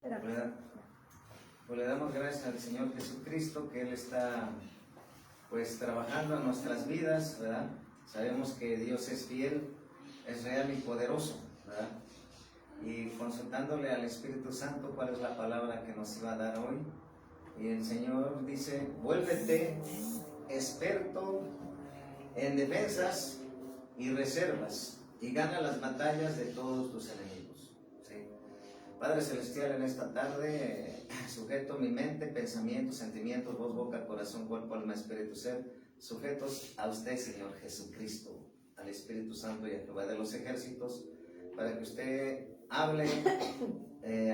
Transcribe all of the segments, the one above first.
¿verdad? Pues le damos gracias al Señor Jesucristo que Él está pues trabajando en nuestras vidas, ¿verdad? Sabemos que Dios es fiel, es real y poderoso, ¿verdad? Y consultándole al Espíritu Santo cuál es la palabra que nos iba a dar hoy. Y el Señor dice: vuélvete experto en defensas y reservas y gana las batallas de todos tus enemigos. ¿Sí? Padre Celestial, en esta tarde sujeto mi mente, pensamientos, sentimientos, voz, boca, corazón, cuerpo, alma, espíritu, ser, sujetos a usted, Señor Jesucristo, al Espíritu Santo y a Jehová de los ejércitos, para que usted hable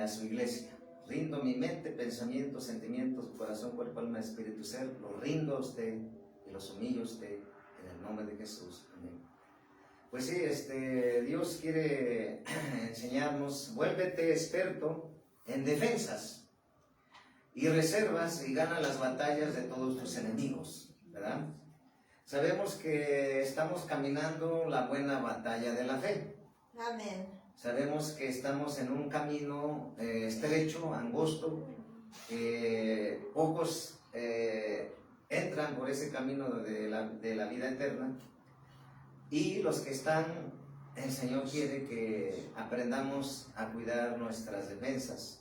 a su iglesia. Rindo mi mente, pensamientos, sentimientos, corazón, cuerpo, alma, espíritu, ser, los rindo a usted y los humillo a usted en el nombre de Jesús. Amén. Pues sí, Dios quiere enseñarnos: vuélvete experto en defensas y reservas y gana las batallas de todos tus enemigos, ¿verdad? Sabemos que estamos caminando la buena batalla de la fe. Amén. Sabemos que estamos en un camino estrecho, angosto, pocos entran por ese camino de la vida eterna, y los que están, el Señor quiere que aprendamos a cuidar nuestras defensas.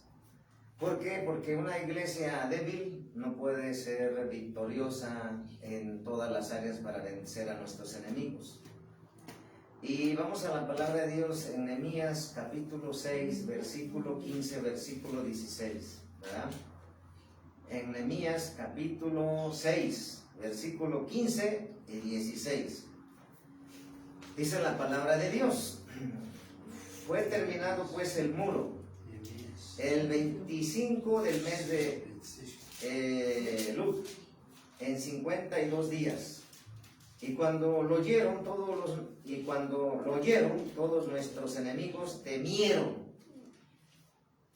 ¿Por qué? Porque una iglesia débil no puede ser victoriosa en todas las áreas para vencer a nuestros enemigos. Y vamos a la palabra de Dios en Nehemías capítulo 6, versículo 15, versículo 16, ¿verdad? En Nehemías capítulo 6, versículo 15 y 16. Dice la palabra de Dios: fue terminado pues el muro el 25 del mes de Elul, en 52 días. Y cuando lo oyeron todos nuestros enemigos, temieron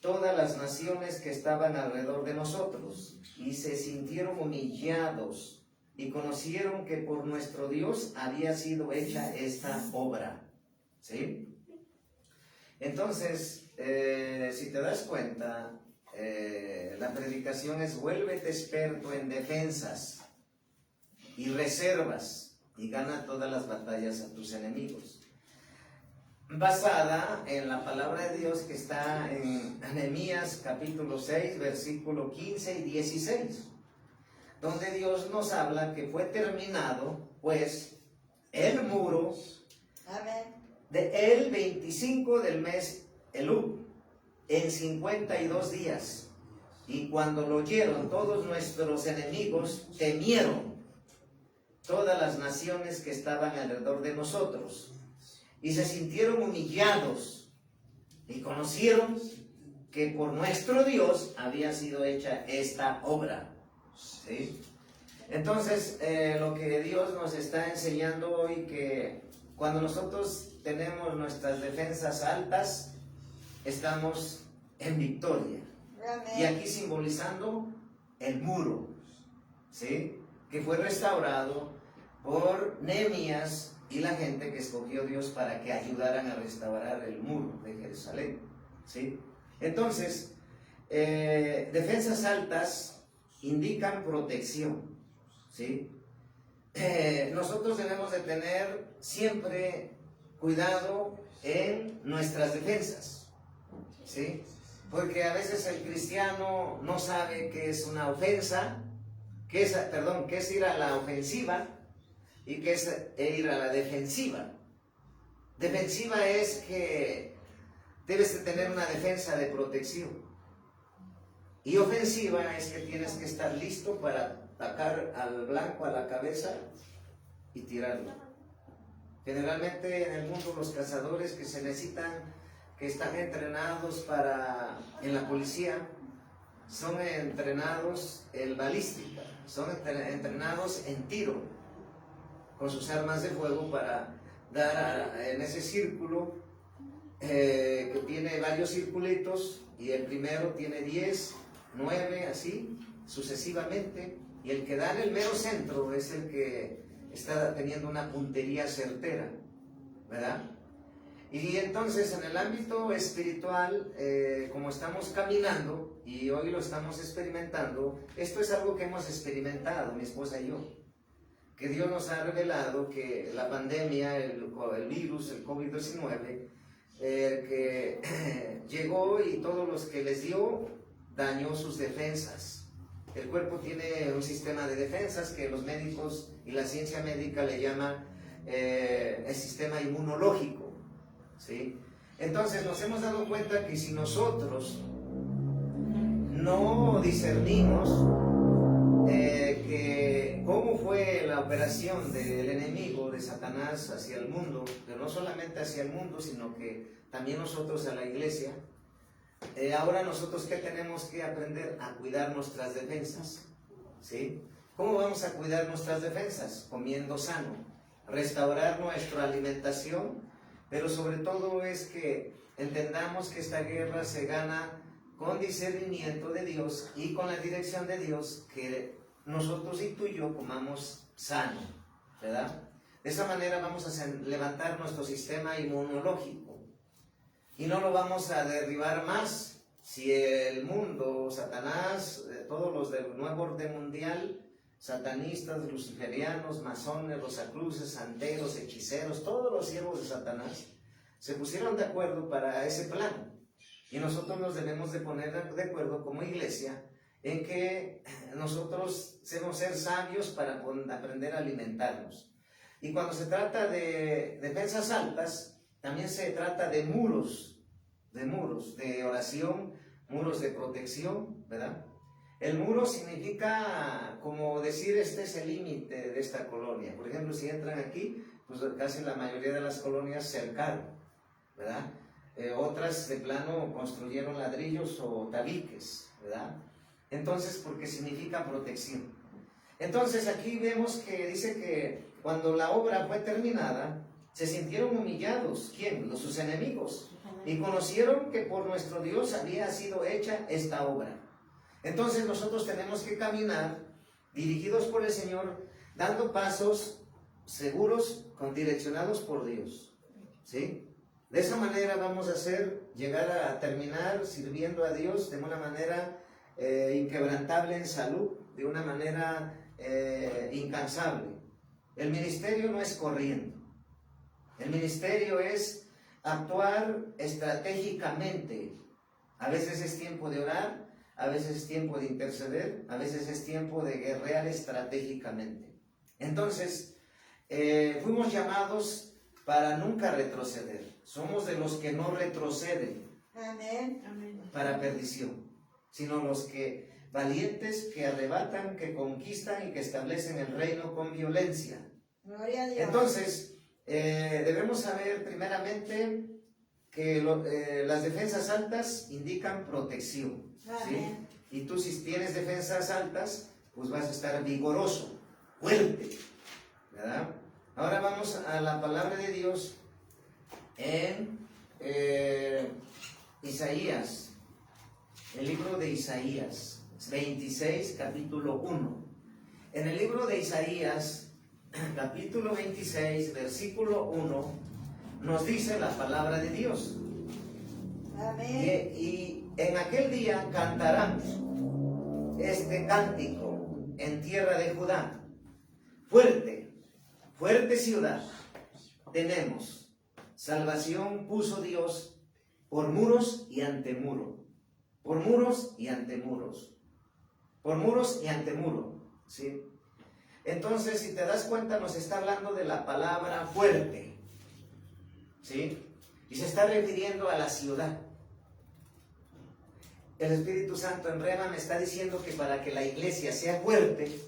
todas las naciones que estaban alrededor de nosotros, y se sintieron humillados, y conocieron que por nuestro Dios había sido hecha esta obra. ¿Sí? Entonces, si te das cuenta, la predicación es: vuélvete experto en defensas y reservas y gana todas las batallas a tus enemigos. Basada en la palabra de Dios que está en Nehemías capítulo 6, versículo 15 y 16. Donde Dios nos habla que fue terminado pues el muro. Amén. El 25 del mes Elul, en 52 días. Y cuando lo oyeron todos nuestros enemigos, temieron todas las naciones que estaban alrededor de nosotros, y se sintieron humillados, y conocieron que por nuestro Dios había sido hecha esta obra. ¿Sí? Entonces, lo que Dios nos está enseñando hoy, que cuando nosotros tenemos nuestras defensas altas, estamos en victoria. Amén. Y aquí simbolizando el muro, ¿sí? Que fue restaurado por Nehemías y la gente que escogió Dios para que ayudaran a restaurar el muro de Jerusalén, ¿sí? Entonces, defensas altas indican protección, ¿sí? Nosotros debemos de tener siempre cuidado en nuestras defensas, ¿sí? Porque a veces el cristiano no sabe qué es una ofensa, qué es ir a la ofensiva y qué es ir a la defensiva. Defensiva es que debes de tener una defensa de protección. Y ofensiva es que tienes que estar listo para atacar al blanco a la cabeza y tirarlo. Generalmente en el mundo los cazadores que se necesitan, que están entrenados en la policía, son entrenados en balística, son entrenados en tiro, con sus armas de fuego, para dar en ese círculo que tiene varios circulitos, y el primero tiene 10, 9, así sucesivamente, y el que da en el mero centro es el que está teniendo una puntería certera, ¿verdad? Y entonces en el ámbito espiritual, como estamos caminando y hoy lo estamos experimentando, esto es algo que hemos experimentado, mi esposa y yo, que Dios nos ha revelado que la pandemia, el virus, el COVID-19, que llegó y todos los que les dio, dañó sus defensas. El cuerpo tiene un sistema de defensas que los médicos y la ciencia médica le llaman el sistema inmunológico. ¿Sí? Entonces nos hemos dado cuenta que si nosotros no discernimos que cómo fue la operación del enemigo, de Satanás hacia el mundo, pero no solamente hacia el mundo, sino que también nosotros a la iglesia, ahora nosotros ¿qué tenemos que aprender? A cuidar nuestras defensas. ¿Sí? ¿Cómo vamos a cuidar nuestras defensas? Comiendo sano, restaurar nuestra alimentación. Pero sobre todo es que entendamos que esta guerra se gana con discernimiento de Dios y con la dirección de Dios, que nosotros y tú y yo comamos sano, ¿verdad? De esa manera vamos a levantar nuestro sistema inmunológico y no lo vamos a derribar más. Si el mundo, Satanás, todos los del nuevo orden mundial, satanistas, luciferianos, masones, rosacruces, santeros, hechiceros, todos los siervos de Satanás se pusieron de acuerdo para ese plan. Y nosotros nos debemos de poner de acuerdo como iglesia en que nosotros debemos ser sabios para aprender a alimentarnos. Y cuando se trata de defensas altas, también se trata de muros de oración, muros de protección, ¿verdad? El muro significa como decir, este es el límite de esta colonia. Por ejemplo, si entran aquí, pues casi la mayoría de las colonias cercaron, ¿verdad? Otras de plano construyeron ladrillos o tabiques, ¿verdad? Entonces, porque significa protección. Entonces aquí vemos que dice que cuando la obra fue terminada, se sintieron humillados. ¿Quién? Sus enemigos. Y conocieron que por nuestro Dios había sido hecha esta obra. Entonces nosotros tenemos que caminar dirigidos por el Señor, dando pasos seguros, direccionados por Dios. ¿Sí? De esa manera vamos a llegar a terminar sirviendo a Dios de una manera inquebrantable en salud, de una manera incansable. El ministerio no es corriendo. El ministerio es actuar estratégicamente. A veces es tiempo de orar, a veces es tiempo de interceder, a veces es tiempo de guerrear estratégicamente. Entonces, fuimos llamados para nunca retroceder. Somos de los que no retroceden. Amén. Para perdición, sino los que valientes, que arrebatan, que conquistan y que establecen el reino con violencia. Gloria a Dios. Entonces, debemos saber primeramente que las defensas altas indican protección. ¿Sí? Y tú, si tienes defensas altas, pues vas a estar vigoroso, fuerte, ¿verdad? Ahora vamos a la palabra de Dios en Isaías, el libro de Isaías 26, capítulo 1. En el libro de Isaías, capítulo 26, versículo 1, nos dice la palabra de Dios. Amén. Y en aquel día cantarán este cántico en tierra de Judá. Fuerte, fuerte ciudad tenemos. Salvación puso Dios por muros y ante muro. Por muros y ante muros. Por muros y ante muro. ¿Sí? Entonces, si te das cuenta, nos está hablando de la palabra fuerte. ¿Sí? Y se está refiriendo a la ciudad. El Espíritu Santo en Rema me está diciendo que para que la iglesia sea fuerte,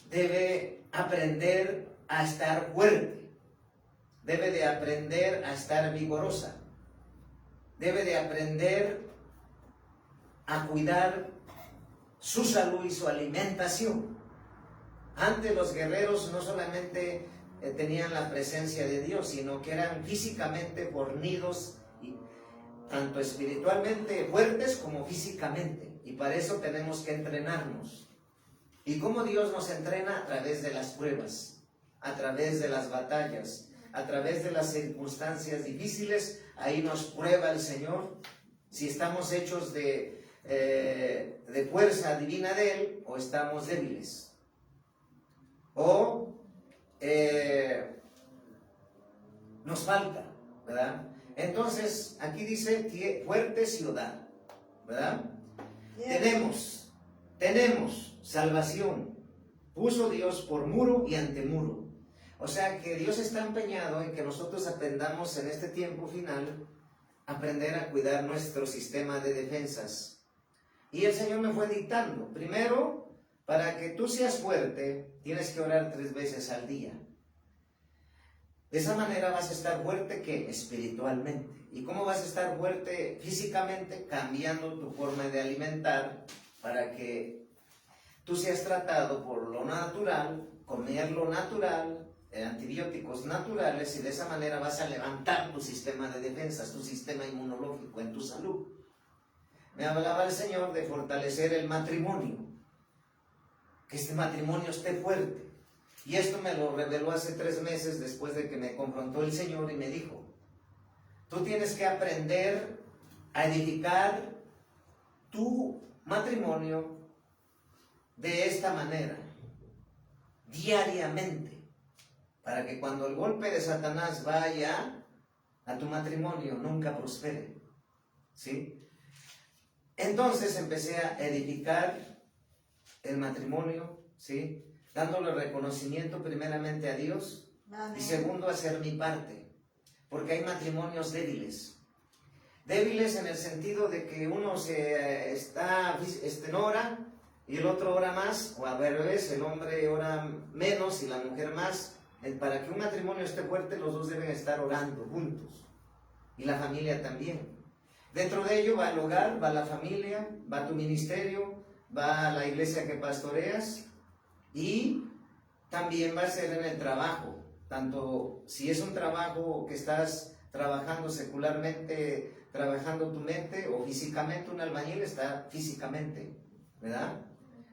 debe aprender a estar fuerte. Debe de aprender a estar vigorosa. Debe de aprender a cuidar su salud y su alimentación. Antes los guerreros no solamente tenían la presencia de Dios, sino que eran físicamente fornidos, tanto espiritualmente fuertes como físicamente. Y para eso tenemos que entrenarnos. ¿Y cómo Dios nos entrena? A través de las pruebas, a través de las batallas, a través de las circunstancias difíciles. Ahí nos prueba el Señor si estamos hechos de fuerza divina de Él o estamos débiles. O nos falta, ¿verdad? Entonces, aquí dice fuerte ciudad, ¿verdad? Tenemos salvación. Puso Dios por muro y antemuro. O sea que Dios está empeñado en que nosotros aprendamos en este tiempo final, aprender a cuidar nuestro sistema de defensas. Y el Señor me fue dictando, primero, para que tú seas fuerte, tienes que orar 3 veces al día. De esa manera vas a estar fuerte, ¿qué? Espiritualmente. ¿Y cómo vas a estar fuerte físicamente? Cambiando tu forma de alimentar para que tú seas tratado por lo natural, comer lo natural, antibióticos naturales, y de esa manera vas a levantar tu sistema de defensas, tu sistema inmunológico en tu salud. Me hablaba el Señor de fortalecer el matrimonio, que este matrimonio esté fuerte. Y esto me lo reveló hace 3 meses después de que me confrontó el Señor y me dijo, tú tienes que aprender a edificar tu matrimonio de esta manera, diariamente, para que cuando el golpe de Satanás vaya a tu matrimonio nunca prospere, ¿sí? Entonces empecé a edificar el matrimonio, ¿sí? Dándole reconocimiento primeramente a Dios. Amén. Y segundo, hacer mi parte, porque hay matrimonios débiles. Débiles en el sentido de que uno ora y el otro ora más, o al revés, el hombre ora menos y la mujer más. Para que un matrimonio esté fuerte, los dos deben estar orando juntos, y la familia también. Dentro de ello va el hogar, va la familia, va tu ministerio, va la iglesia que pastoreas, y también va a ser en el trabajo, tanto si es un trabajo que estás trabajando secularmente, trabajando tu mente, o físicamente. Un albañil está físicamente, ¿verdad?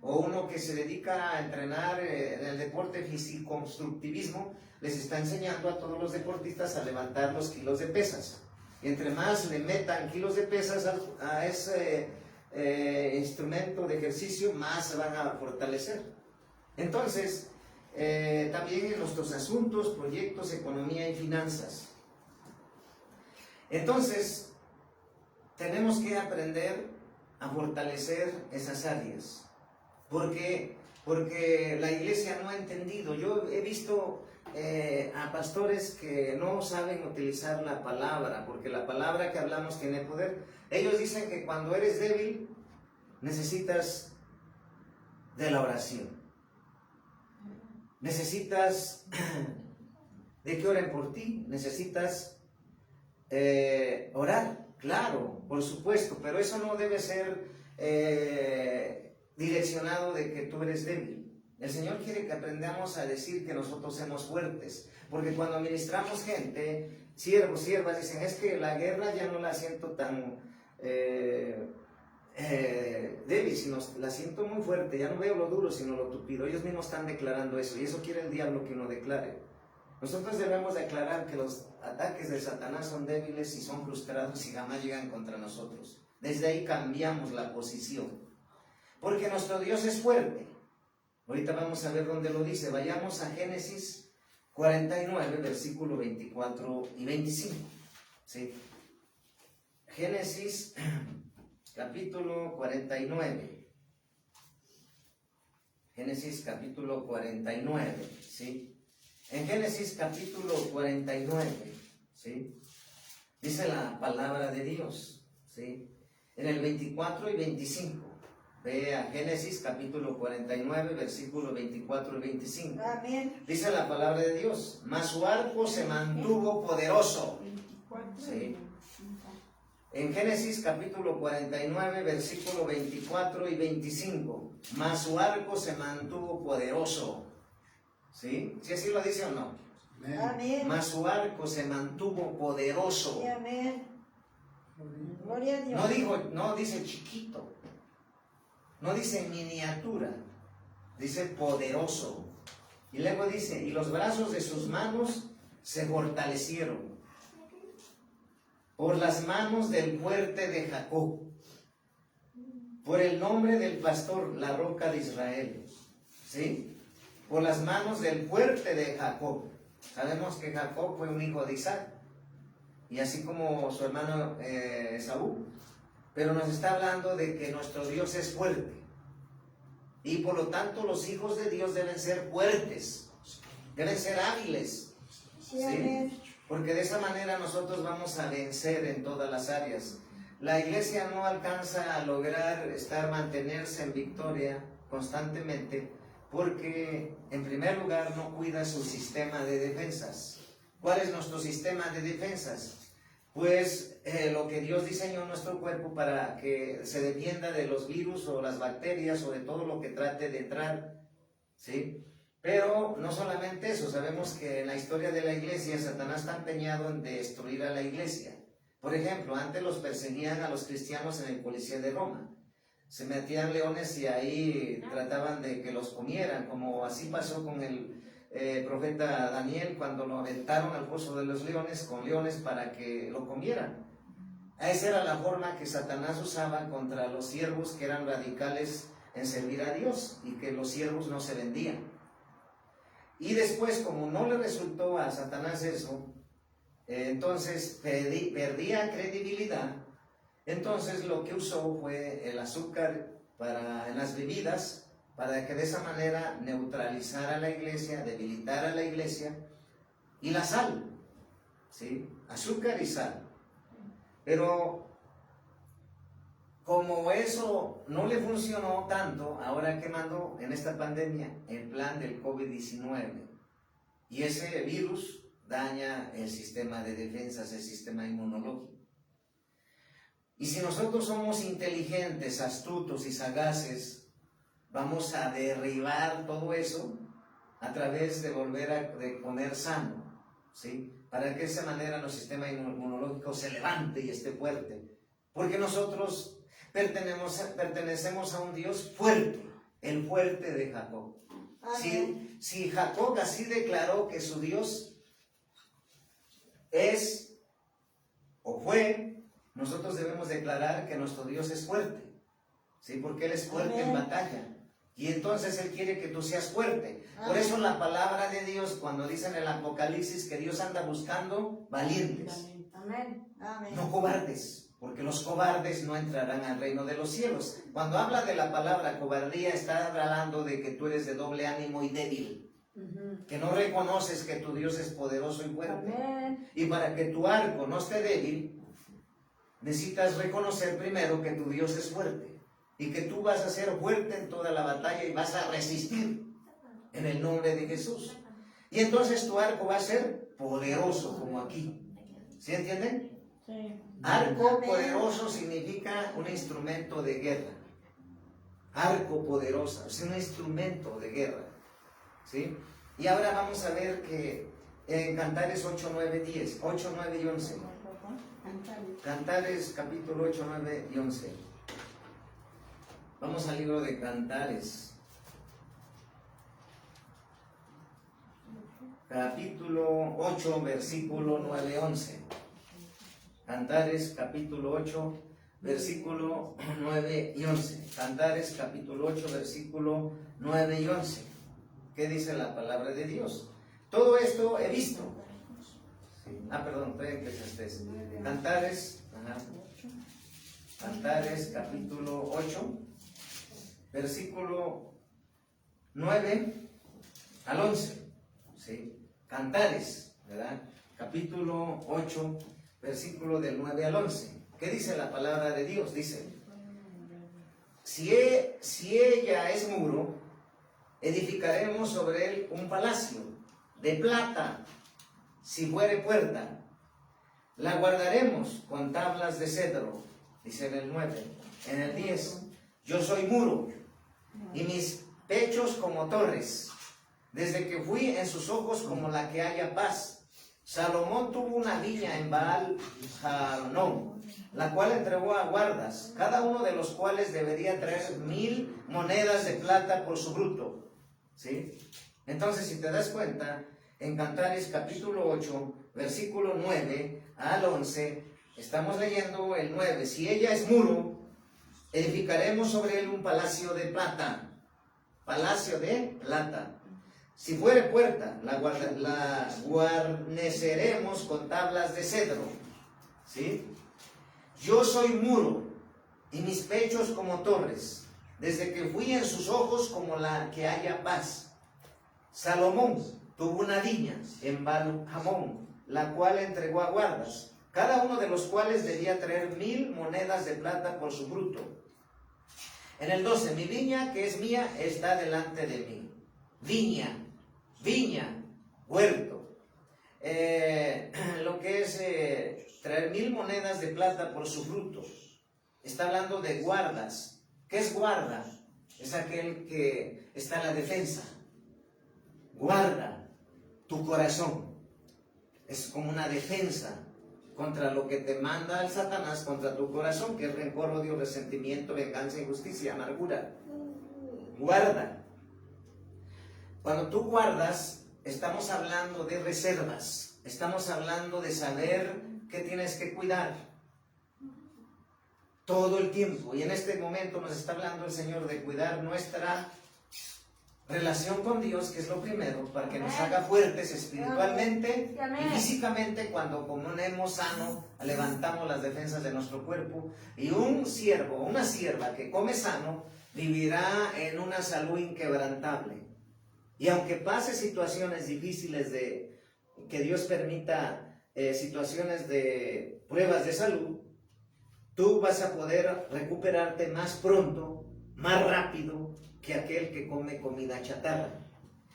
O uno que se dedica a entrenar en el deporte físico-constructivismo, les está enseñando a todos los deportistas a levantar los kilos de pesas. Y entre más le metan kilos de pesas a ese instrumento de ejercicio, más se van a fortalecer. Entonces, también en nuestros asuntos, proyectos, economía y finanzas. Entonces, tenemos que aprender a fortalecer esas áreas. Porque la iglesia no ha entendido. Yo he visto a pastores que no saben utilizar la palabra, porque la palabra que hablamos tiene poder. Ellos dicen que cuando eres débil, necesitas de la oración. Necesitas de que oren por ti, necesitas orar, claro, por supuesto, pero eso no debe ser direccionado de que tú eres débil. El Señor quiere que aprendamos a decir que nosotros somos fuertes, porque cuando ministramos gente, siervos, siervas, dicen, es que la guerra ya no la siento tan débil, sino la siento muy fuerte, ya no veo lo duro, sino lo tupido. Ellos mismos están declarando eso, y eso quiere el diablo que uno declare. Nosotros debemos declarar que los ataques de Satanás son débiles y son frustrados y jamás llegan contra nosotros. Desde ahí cambiamos la posición, porque nuestro Dios es fuerte. Ahorita vamos a ver dónde lo dice. Vayamos a Génesis 49, versículo 24 y 25. ¿Sí? Génesis capítulo 49. Génesis capítulo 49, ¿sí? En Génesis capítulo 49, ¿sí? Dice la palabra de Dios, ¿sí? En el 24 y 25. Ve a Génesis capítulo 49, versículo 24 y 25. Amén. Dice la palabra de Dios, mas su arco se mantuvo poderoso. ¿Sí? En Génesis capítulo 49, versículo 24 y 25, mas su arco se mantuvo poderoso. ¿Sí? ¿Sí así lo dice o no? Amén. Mas su arco se mantuvo poderoso. Sí, amén. Gloria a Dios. No dice chiquito, no dice miniatura, dice poderoso. Y luego dice, y los brazos de sus manos se fortalecieron por las manos del fuerte de Jacob, por el nombre del pastor, la roca de Israel, ¿sí? Por las manos del fuerte de Jacob. Sabemos que Jacob fue un hijo de Isaac, y así como su hermano Esaú, pero nos está hablando de que nuestro Dios es fuerte, y por lo tanto los hijos de Dios deben ser fuertes, deben ser hábiles, ¿sí? Porque de esa manera nosotros vamos a vencer en todas las áreas. La iglesia no alcanza a lograr mantenerse en victoria constantemente porque, en primer lugar, no cuida su sistema de defensas. ¿Cuál es nuestro sistema de defensas? Pues lo que Dios diseñó en nuestro cuerpo para que se defienda de los virus o las bacterias o de todo lo que trate de entrar, ¿sí? Pero no solamente eso, sabemos que en la historia de la iglesia Satanás está empeñado en destruir a la iglesia. Por ejemplo, antes los perseguían a los cristianos en el Coliseo de Roma. Se metían leones y ahí trataban de que los comieran, como así pasó con el profeta Daniel cuando lo aventaron al foso de los leones con leones para que lo comieran. Esa era la forma que Satanás usaba contra los siervos que eran radicales en servir a Dios y que los siervos no se vendían. Y después, como no le resultó a Satanás eso, entonces perdía credibilidad. Entonces lo que usó fue el azúcar en las bebidas, para que de esa manera neutralizara a la iglesia, debilitara a la iglesia, y la sal, ¿sí? Azúcar y sal. Pero como eso no le funcionó tanto, ahora que mandó en esta pandemia el plan del COVID-19, y ese virus daña el sistema de defensas, el sistema inmunológico. Y si nosotros somos inteligentes, astutos y sagaces, vamos a derribar todo eso a través de volver a poner sano, ¿sí? Para que de esa manera nuestro sistema inmunológico se levante y esté fuerte. Porque nosotros pertenecemos a un Dios fuerte, el fuerte de Jacob. Si Jacob así declaró que su Dios es o fue, nosotros debemos declarar que nuestro Dios es fuerte, ¿sí? Porque Él es fuerte en batalla. Y entonces Él quiere que tú seas fuerte. Por eso la palabra de Dios, cuando dice en el Apocalipsis que Dios anda buscando valientes, no cobardes. Porque los cobardes no entrarán al reino de los cielos. Cuando habla de la palabra cobardía, está hablando de que tú eres de doble ánimo y débil. Que no reconoces que tu Dios es poderoso y fuerte. Y para que tu arco no esté débil, necesitas reconocer primero que tu Dios es fuerte. Y que tú vas a ser fuerte en toda la batalla y vas a resistir en el nombre de Jesús. Y entonces tu arco va a ser poderoso, como aquí. ¿Sí entienden? Sí. Arco poderoso significa un instrumento de guerra. Arco poderoso es un instrumento de guerra, ¿sí? Y ahora vamos a ver que en Cantares 8, 9, 10, 8, 9 y 11. Cantares capítulo 8, 9 y 11. Vamos al libro de Cantares. Capítulo 8, versículo 9, 11. Cantares capítulo 8, versículo 9 y 11. Cantares capítulo 8, versículo 9 y 11. ¿Qué dice la palabra de Dios? Todo esto he visto. Perdón, Cantares, Cantares capítulo 8, versículo 9 al 11. ¿Sí? Cantares, ¿verdad? Capítulo 8, versículo del 9 al 11. ¿Qué dice la palabra de Dios? Dice: si ella es muro, edificaremos sobre él un palacio de plata. Si fuere puerta, la guardaremos con tablas de cedro. Dice en el 9. En el 10: yo soy muro y mis pechos como torres. Desde que fui en sus ojos como la que haya paz. Salomón tuvo una viña en Baal-Hanón, la cual entregó a guardas, cada uno de los cuales debería traer 1000 monedas de plata por su bruto. ¿Sí? Entonces, si te das cuenta, en Cantares capítulo 8, versículo 9 al 11, estamos leyendo el 9. Si ella es muro, edificaremos sobre él un palacio de plata. Palacio de plata. Si fuere puerta, la guarneceremos con tablas de cedro. ¿Sí? Yo soy muro, y mis pechos como torres, desde que fui en sus ojos como la que haya paz. Salomón tuvo una viña en Baal-Hamón, la cual entregó a guardas, cada uno de los cuales debía traer 1000 monedas de plata por su fruto. En el 12, mi viña que es mía está delante de mí. Viña, huerto. Lo que es traer 1000 monedas de plata por su fruto. Está hablando de guardas. ¿Qué es guarda? Es aquel que está en la defensa. Guarda tu corazón. Es como una defensa contra lo que te manda el Satanás, contra tu corazón, que es rencor, odio, resentimiento, venganza, injusticia, amargura. Guarda. Cuando tú guardas, estamos hablando de reservas. Estamos hablando de saber que tienes que cuidar todo el tiempo. Y en este momento nos está hablando el Señor de cuidar nuestra relación con Dios, que es lo primero, para que nos haga fuertes espiritualmente y físicamente. Cuando comemos sano, levantamos las defensas de nuestro cuerpo. Y un siervo, una sierva que come sano, vivirá en una salud inquebrantable. Y aunque pase situaciones difíciles de que Dios permita situaciones de pruebas de salud, tú vas a poder recuperarte más pronto, más rápido que aquel que come comida chatarra.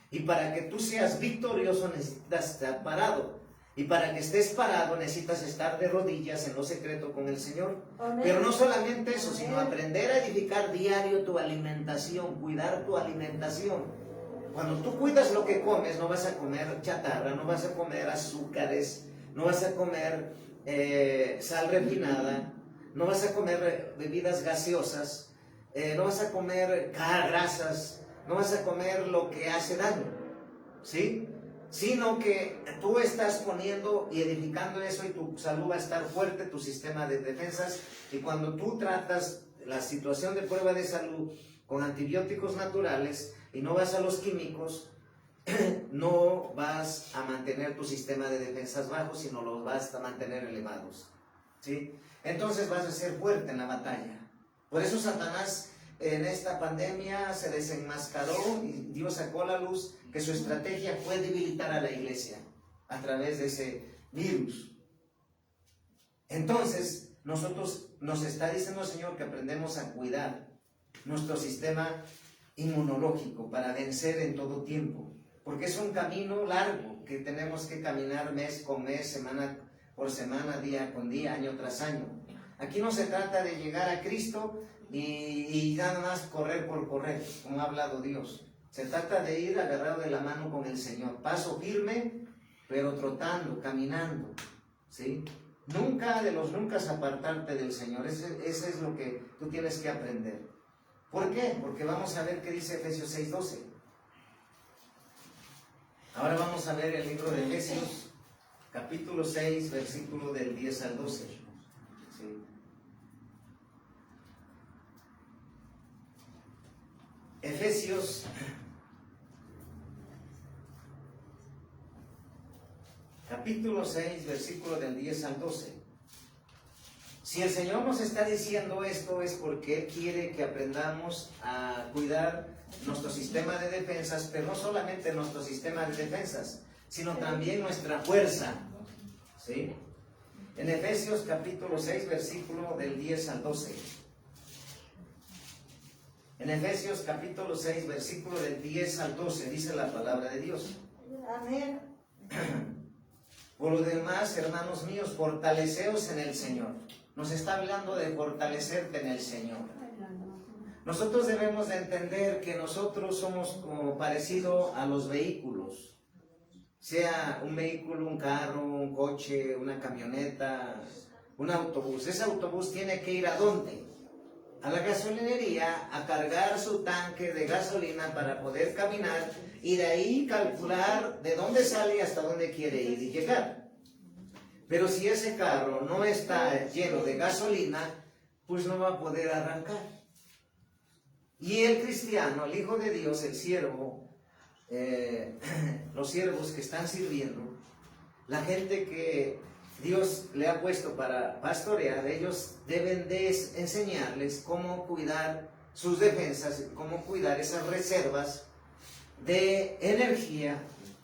Y para que tú seas victorioso necesitas estar parado. Y para que estés parado necesitas estar de rodillas en lo secreto con el Señor. Amén. Pero no solamente eso, sino aprender a edificar diario tu alimentación, cuidar tu alimentación. Cuando tú cuidas lo que comes, no vas a comer chatarra, no vas a comer azúcares, no vas a comer sal refinada, no vas a comer bebidas gaseosas, no vas a comer grasas, no vas a comer lo que hace daño, ¿sí? Sino que tú estás poniendo y edificando eso y tu salud va a estar fuerte, tu sistema de defensas. Y cuando tú tratas la situación de prueba de salud con antibióticos naturales y no vas a los químicos, no vas a mantener tu sistema de defensas bajos, sino los vas a mantener elevados, ¿sí? Entonces vas a ser fuerte en la batalla. Por eso Satanás en esta pandemia se desenmascaró y Dios sacó a la luz que su estrategia fue debilitar a la iglesia a través de ese virus. Entonces, nosotros nos está diciendo el Señor que aprendemos a cuidar nuestro sistema inmunológico para vencer en todo tiempo, porque es un camino largo que tenemos que caminar mes con mes, semana por semana, día con día, año tras año. Aquí no se trata de llegar a Cristo y nada más correr por correr, como ha hablado Dios. Se trata de ir agarrado de la mano con el Señor, paso firme, pero trotando, caminando, ¿sí? Nunca de los nunca apartarte del Señor. Ese es lo que tú tienes que aprender. ¿Por qué? Porque vamos a ver qué dice Efesios 6:12. Ahora vamos a ver el libro de Efesios, capítulo 6, versículo del 10 al 12. ¿Sí? Efesios capítulo 6, versículo del 10 al 12. Si el Señor nos está diciendo esto es porque Él quiere que aprendamos a cuidar nuestro sistema de defensas, pero no solamente nuestro sistema de defensas, sino también nuestra fuerza, ¿sí? En Efesios capítulo 6, versículo del 10 al 12. En Efesios capítulo 6, versículo del 10 al 12, dice la palabra de Dios. Amén. Por lo demás, hermanos míos, fortaleceos en el Señor. Nos está hablando de fortalecerte en el Señor. Nosotros debemos de entender que nosotros somos como parecido a los vehículos. Sea un vehículo, un carro, un coche, una camioneta, un autobús. Ese autobús tiene que ir ¿a dónde? a la gasolinería a cargar su tanque de gasolina para poder caminar y de ahí calcular de dónde sale y hasta dónde quiere ir y llegar. Pero si ese carro no está lleno de gasolina, pues no va a poder arrancar. Y el cristiano, el Hijo de Dios, el siervo, los siervos que están sirviendo, la gente que Dios le ha puesto para pastorear, ellos deben de enseñarles cómo cuidar sus defensas, cómo cuidar esas reservas de energía,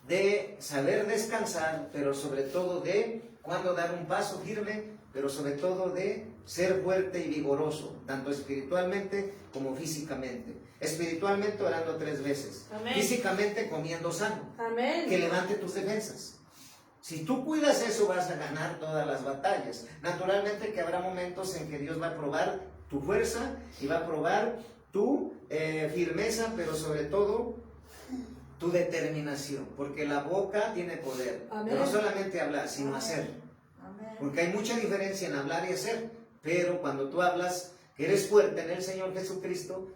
de saber descansar, pero sobre todo de cuándo dar un paso firme, pero sobre todo de ser fuerte y vigoroso, tanto espiritualmente como físicamente. Espiritualmente orando 3 veces. Amén. Físicamente comiendo sano. Amén. Que levante tus defensas. Si tú cuidas eso, vas a ganar todas las batallas. Naturalmente que habrá momentos en que Dios va a probar tu fuerza y va a probar tu firmeza, pero sobre todo tu determinación, porque la boca tiene poder. Amén. Pero no solamente hablar, sino hacer. Amén. Porque hay mucha diferencia en hablar y hacer, pero cuando tú hablas que eres fuerte en el Señor Jesucristo,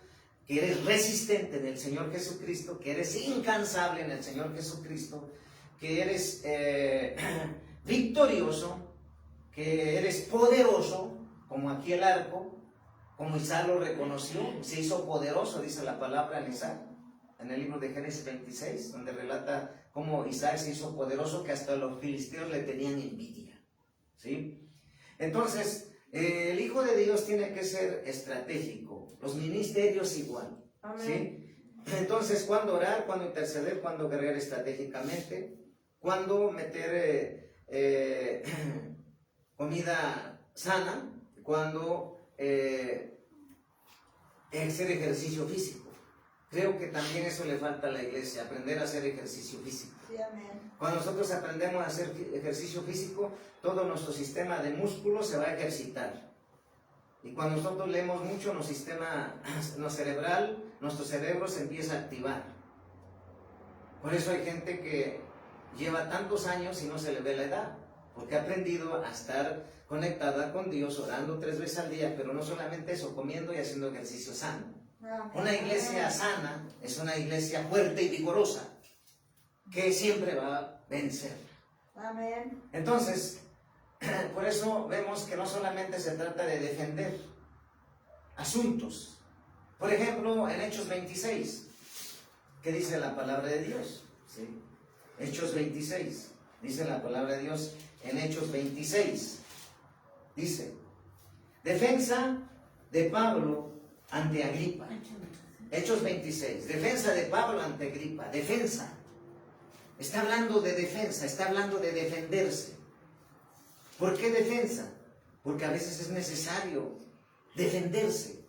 que eres resistente en el Señor Jesucristo, que eres incansable en el Señor Jesucristo, que eres victorioso, que eres poderoso, como aquí el arco, como Isaac lo reconoció, se hizo poderoso, dice la palabra en Isaac, en el libro de Génesis 26, donde relata cómo Isaac se hizo poderoso, que hasta los filisteos le tenían envidia, ¿sí? Entonces, el Hijo de Dios tiene que ser estratégico, los ministerios igual, ¿sí? Entonces, ¿cuándo orar? ¿Cuándo interceder? ¿Cuándo guerrear estratégicamente? ¿Cuándo meter comida sana? ¿Cuándo hacer ejercicio físico? Creo que también eso le falta a la iglesia, aprender a hacer ejercicio físico. Sí, amén. Cuando nosotros aprendemos a hacer ejercicio físico, todo nuestro sistema de músculos se va a ejercitar. Y cuando nosotros leemos mucho, nuestro cerebro se empieza a activar. Por eso hay gente que lleva tantos años y no se le ve la edad, porque ha aprendido a estar conectada con Dios, orando 3 veces al día, pero no solamente eso, comiendo y haciendo ejercicio sano. Una iglesia sana es una iglesia fuerte y vigorosa, que siempre va a vencer. Amén. Entonces, por eso vemos que no solamente se trata de defender asuntos. Por ejemplo, en Hechos 26, ¿qué dice la palabra de Dios? ¿Sí? Hechos 26, dice la palabra de Dios en Hechos 26. Dice, defensa de Pablo ante Agripa. Hechos 26, defensa de Pablo ante Agripa, defensa. Está hablando de defensa, está hablando de defenderse. ¿Por qué defensa? Porque a veces es necesario defenderse.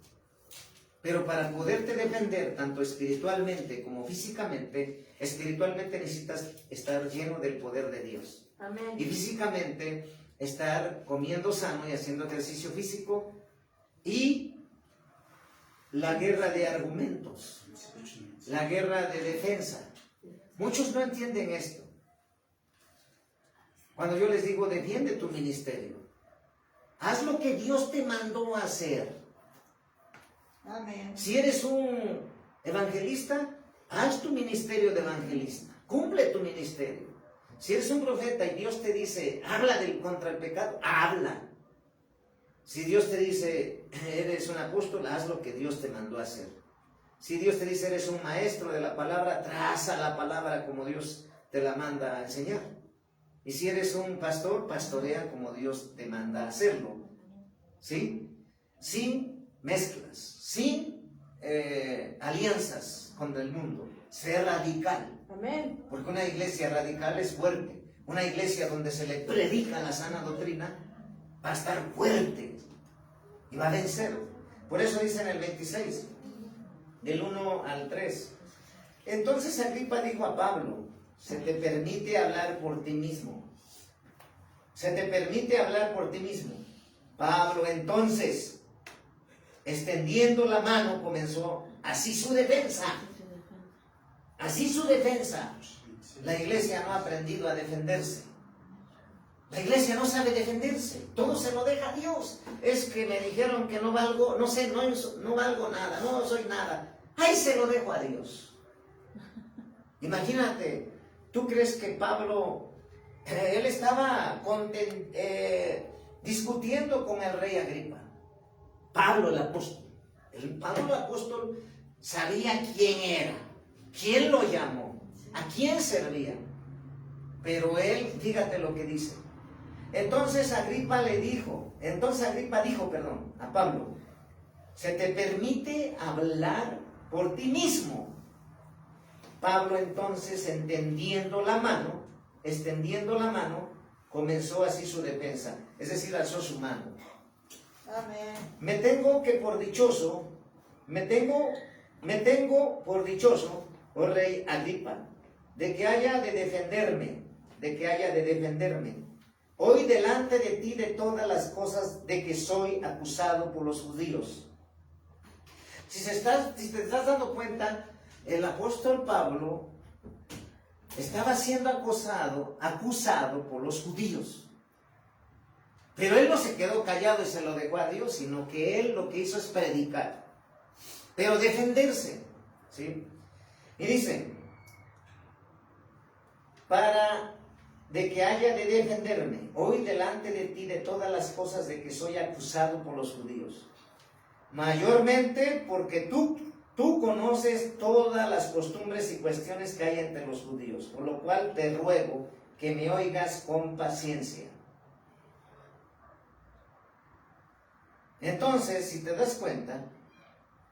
Pero para poderte defender, tanto espiritualmente como físicamente, espiritualmente necesitas estar lleno del poder de Dios. Amén. Y físicamente, estar comiendo sano y haciendo ejercicio físico. Y la guerra de argumentos, la guerra de defensa. Muchos no entienden esto. Cuando yo les digo, defiende tu ministerio, haz lo que Dios te mandó a hacer. Amén. Si eres un evangelista, haz tu ministerio de evangelista, cumple tu ministerio. Si eres un profeta y Dios te dice, habla contra el pecado, habla. Si Dios te dice, eres un apóstol, haz lo que Dios te mandó a hacer. Si Dios te dice, eres un maestro de la palabra, traza la palabra como Dios te la manda a enseñar. Y si eres un pastor, pastorea como Dios te manda a hacerlo. ¿Sí? Sin mezclas, sin alianzas con el mundo. Sé radical. Amén. Porque una iglesia radical es fuerte. Una iglesia donde se le predica la sana doctrina va a estar fuerte y va a vencer. Por eso dice en el 26, del 1 al 3. Entonces Agripa dijo a Pablo, se te permite hablar por ti mismo. Se te permite hablar por ti mismo. Pablo entonces, extendiendo la mano, comenzó así su defensa. Así su defensa. La iglesia no ha aprendido a defenderse. La iglesia no sabe defenderse, todo se lo deja a Dios. Es que me dijeron que no valgo, no sé, no valgo nada, no soy nada. Ahí se lo dejo a Dios. Imagínate, ¿tú crees que Pablo, él estaba discutiendo con el rey Agripa? Pablo el apóstol. Pablo el apóstol sabía quién era, quién lo llamó, a quién servía. Pero él, fíjate lo que dice. Entonces Agripa dijo a Pablo, ¿se te permite hablar por ti mismo? Pablo entonces, extendiendo la mano, comenzó así su defensa, es decir, alzó su mano. Amén. Me tengo por dichoso, oh rey Agripa, de que haya de defenderme. Hoy delante de ti de todas las cosas de que soy acusado por los judíos. Si te estás dando cuenta, el apóstol Pablo estaba siendo acusado por los judíos. Pero él no se quedó callado y se lo dejó a Dios, sino que él lo que hizo es predicar, pero defenderse, ¿sí? Y dice, de que haya de defenderme hoy delante de ti de todas las cosas de que soy acusado por los judíos. Mayormente porque tú conoces todas las costumbres y cuestiones que hay entre los judíos, por lo cual te ruego que me oigas con paciencia. Entonces, si te das cuenta,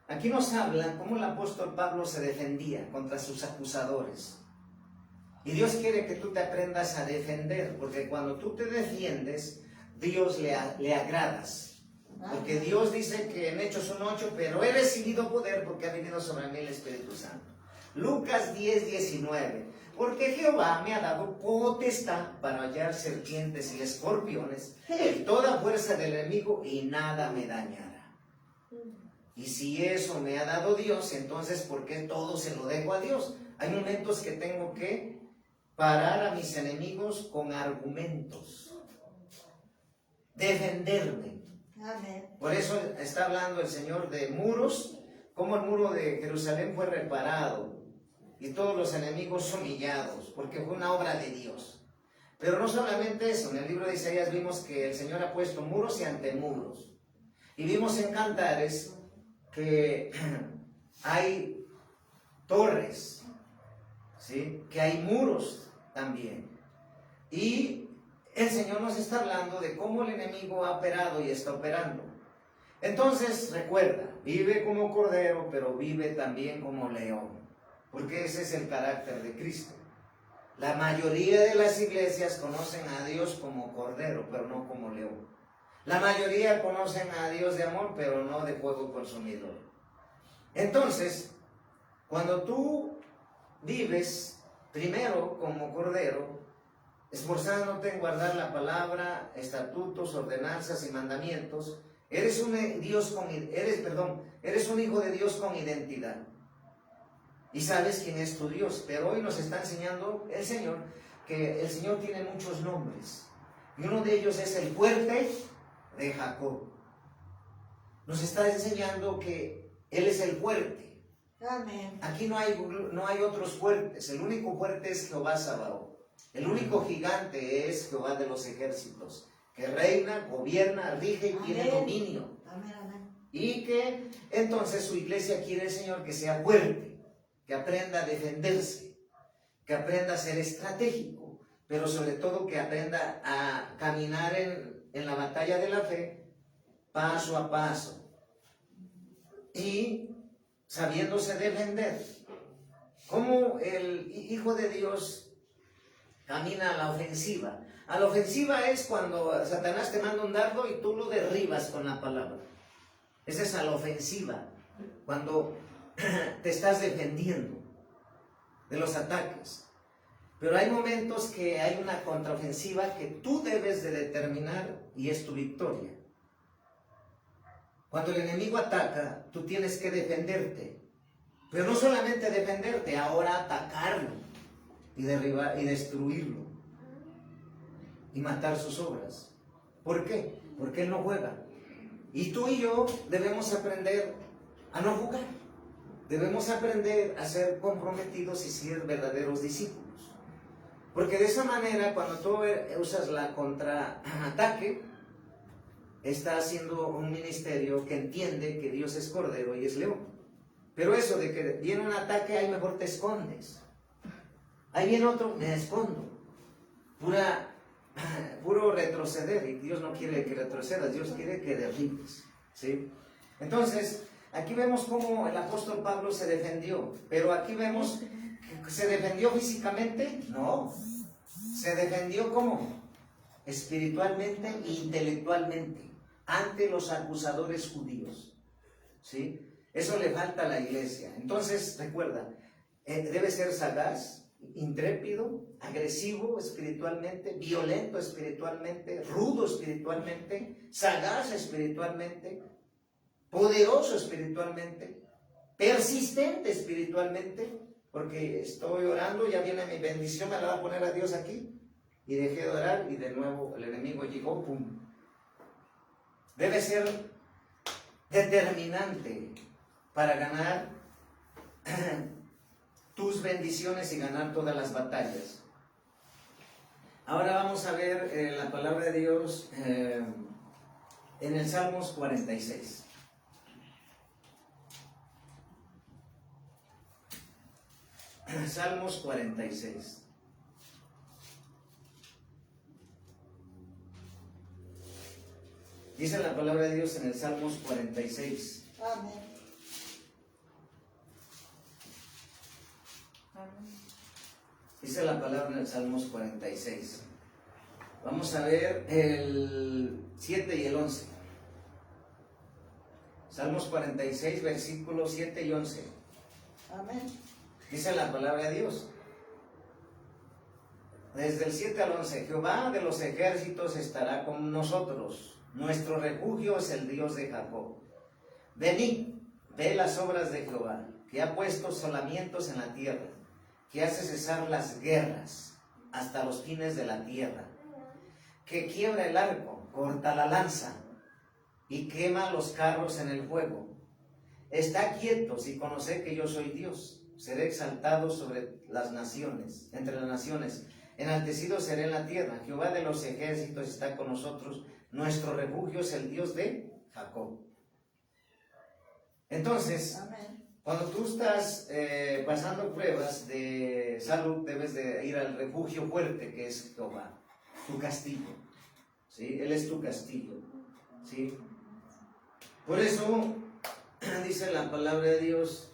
aquí nos habla cómo el apóstol Pablo se defendía contra sus acusadores. Y Dios quiere que tú te aprendas a defender, porque cuando tú te defiendes, Dios le agradas. Porque Dios dice que en Hechos 1:8, pero he recibido poder porque ha venido sobre mí el Espíritu Santo. Lucas 10:19, porque Jehová me ha dado potestad para hallar serpientes y escorpiones y toda fuerza del enemigo y nada me dañará. Y si eso me ha dado Dios, entonces ¿por qué todo se lo dejo a Dios? Hay momentos que tengo que parar a mis enemigos con argumentos, defenderme. Amén. Por eso está hablando el Señor de muros, cómo el muro de Jerusalén fue reparado y todos los enemigos humillados, porque fue una obra de Dios. Pero no solamente eso, en el libro de Isaías vimos que el Señor ha puesto muros y antemuros. Y vimos en Cantares que hay torres, ¿sí? Que hay muros también. Y el Señor nos está hablando de cómo el enemigo ha operado y está operando. Entonces, recuerda, vive como cordero, pero vive también como león, porque ese es el carácter de Cristo. La mayoría de las iglesias conocen a Dios como cordero, pero no como león. La mayoría conocen a Dios de amor, pero no de fuego consumidor. Entonces, cuando tú vives primero como cordero, esforzándote en guardar la palabra, estatutos, ordenanzas y mandamientos, eres un hijo de Dios con identidad. Y sabes quién es tu Dios. Pero hoy nos está enseñando el Señor que el Señor tiene muchos nombres. Y uno de ellos es el fuerte de Jacob. Nos está enseñando que Él es el fuerte. Amén. Aquí no hay otros fuertes. El único fuerte es Jehová Sabaoth. El único gigante es Jehová de los ejércitos, que reina, gobierna, rige y tiene dominio. Amén, amén. Y que entonces su iglesia quiere el Señor que sea fuerte, que aprenda a defenderse, que aprenda a ser estratégico, pero sobre todo que aprenda a caminar en la batalla de la fe paso a paso y sabiéndose defender. Como el Hijo de Dios camina a la ofensiva. A la ofensiva es cuando Satanás te manda un dardo y tú lo derribas con la palabra. Esa es a la ofensiva, cuando te estás defendiendo de los ataques. Pero hay momentos que hay una contraofensiva que tú debes de determinar y es tu victoria. Cuando el enemigo ataca, tú tienes que defenderte. Pero no solamente defenderte, ahora atacarlo y derribar y destruirlo. y matar sus obras. ¿Por qué? Porque Él no juega. Y tú y yo debemos aprender a no jugar. Debemos aprender a ser comprometidos y ser verdaderos discípulos. Porque de esa manera, cuando tú usas la contraataque, está haciendo un ministerio que entiende que Dios es cordero y es león. Pero eso de que viene un ataque, ahí mejor te escondes. Ahí viene otro, me escondo. Puro retroceder, y Dios no quiere que retrocedas, Dios quiere que derribes, ¿sí? Entonces, aquí vemos cómo el apóstol Pablo se defendió, pero aquí vemos que se defendió físicamente, no, se defendió ¿cómo? Espiritualmente e intelectualmente, ante los acusadores judíos, ¿sí? Eso le falta a la iglesia. Entonces, recuerda, debe ser sagaz, intrépido, agresivo espiritualmente, violento espiritualmente, rudo espiritualmente, sagaz espiritualmente, poderoso espiritualmente, persistente espiritualmente, porque estoy orando, ya viene mi bendición, me la va a poner a Dios aquí, y dejé de orar y de nuevo el enemigo llegó, pum. Debe ser determinante para ganar tus bendiciones y ganar todas las batallas. Ahora vamos a ver la palabra de Dios en el Salmos 46. Salmos 46. Dice la palabra de Dios en el Salmos 46. Amén. Dice la palabra en el Salmos 46. Vamos a ver el 7 y el 11. Salmos 46, versículos 7 y 11. Amén. Dice la palabra de Dios. Desde el 7 al 11. Jehová de los ejércitos estará con nosotros. Nuestro refugio es el Dios de Jacob. Venid, ve las obras de Jehová, que ha puesto asolamientos en la tierra, que hace cesar las guerras hasta los fines de la tierra, que quiebra el arco, corta la lanza y quema los carros en el fuego. Está quietos y conoced que yo soy Dios. Seré exaltado sobre las naciones, entre las naciones. Enaltecido seré en la tierra. Jehová de los ejércitos está con nosotros. Nuestro refugio es el Dios de Jacob. Entonces, Amén. cuando tú estás pasando pruebas de salud, debes de ir al refugio fuerte que es Jehová, tu castillo, ¿sí? Él es tu castillo, ¿sí? Por eso dice la palabra de Dios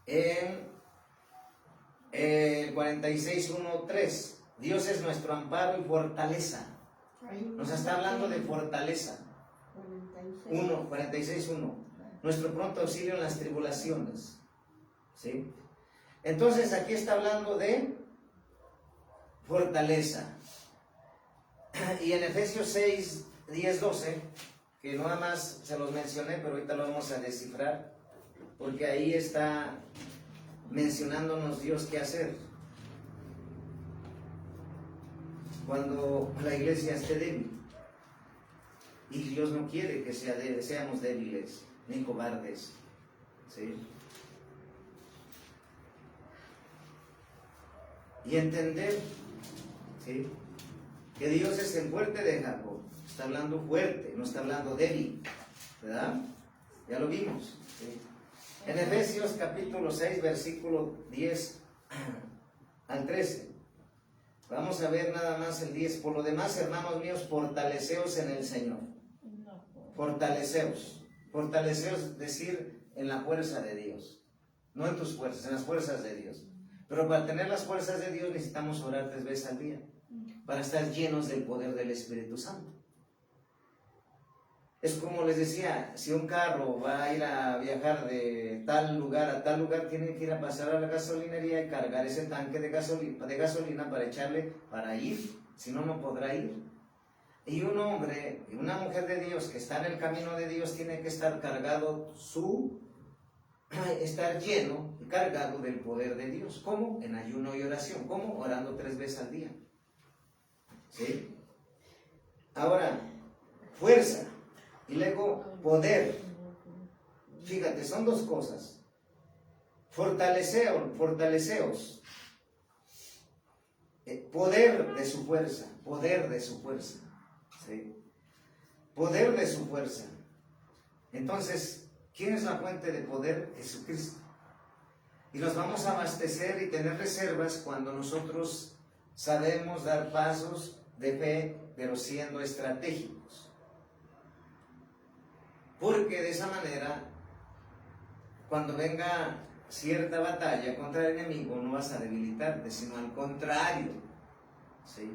en 46:1-3, Dios es nuestro amparo y fortaleza. Nos está hablando de fortaleza. 46:1. Nuestro pronto auxilio en las tribulaciones. ¿Sí? Entonces aquí está hablando de fortaleza. Y en Efesios 6, 10, 12, que nada más se los mencioné, pero ahorita lo vamos a descifrar, porque ahí está mencionándonos Dios qué hacer cuando la iglesia esté débil. Y Dios no quiere que seamos débiles ni cobardes, ¿sí? Y entender, ¿sí?, que Dios es el fuerte de Jacob. Está hablando fuerte, no está hablando débil, ¿verdad? Ya lo vimos, ¿sí? En Efesios capítulo 6, versículo 10 al 13. Vamos a ver nada más el 10. Por lo demás, hermanos míos, fortaleceos en el Señor. Fortaleceos. Fortaleceos, decir, en la fuerza de Dios. No en tus fuerzas, en las fuerzas de Dios. Pero para tener las fuerzas de Dios necesitamos orar 3 veces al día, para estar llenos del poder del Espíritu Santo. Es como les decía, si un carro va a ir a viajar de tal lugar a tal lugar, tiene que ir a pasar a la gasolinería y cargar ese tanque de gasolina para echarle para ir, si no, no podrá ir. Y un hombre y una mujer de Dios que está en el camino de Dios tiene que estar cargado, estar lleno y cargado del poder de Dios. ¿Cómo? En ayuno y oración. ¿Cómo? Orando 3 veces al día. ¿Sí? Ahora, fuerza y luego poder. Fíjate, son dos cosas. Fortaleceos. Poder de su fuerza, poder de su fuerza. ¿Sí? Poder de su fuerza. Entonces, ¿quién es la fuente de poder? Jesucristo. Y nos vamos a abastecer y tener reservas cuando nosotros sabemos dar pasos de fe, pero siendo estratégicos. Porque de esa manera, cuando venga cierta batalla contra el enemigo, no vas a debilitarte, sino al contrario. ¿Sí?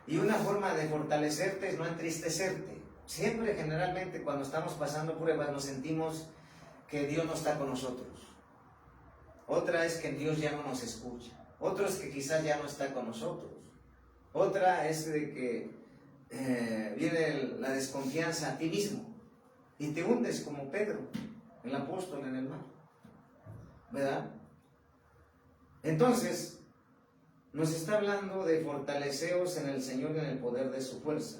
Y una forma de fortalecerte es no entristecerte. Siempre, generalmente, cuando estamos pasando pruebas, nos sentimos que Dios no está con nosotros. Otra es que Dios ya no nos escucha. Otra es que quizás ya no está con nosotros. Otra es de que viene la desconfianza a ti mismo y te hundes como Pedro, el apóstol en el mar. ¿Verdad? Entonces, nos está hablando de fortaleceos en el Señor y en el poder de su fuerza.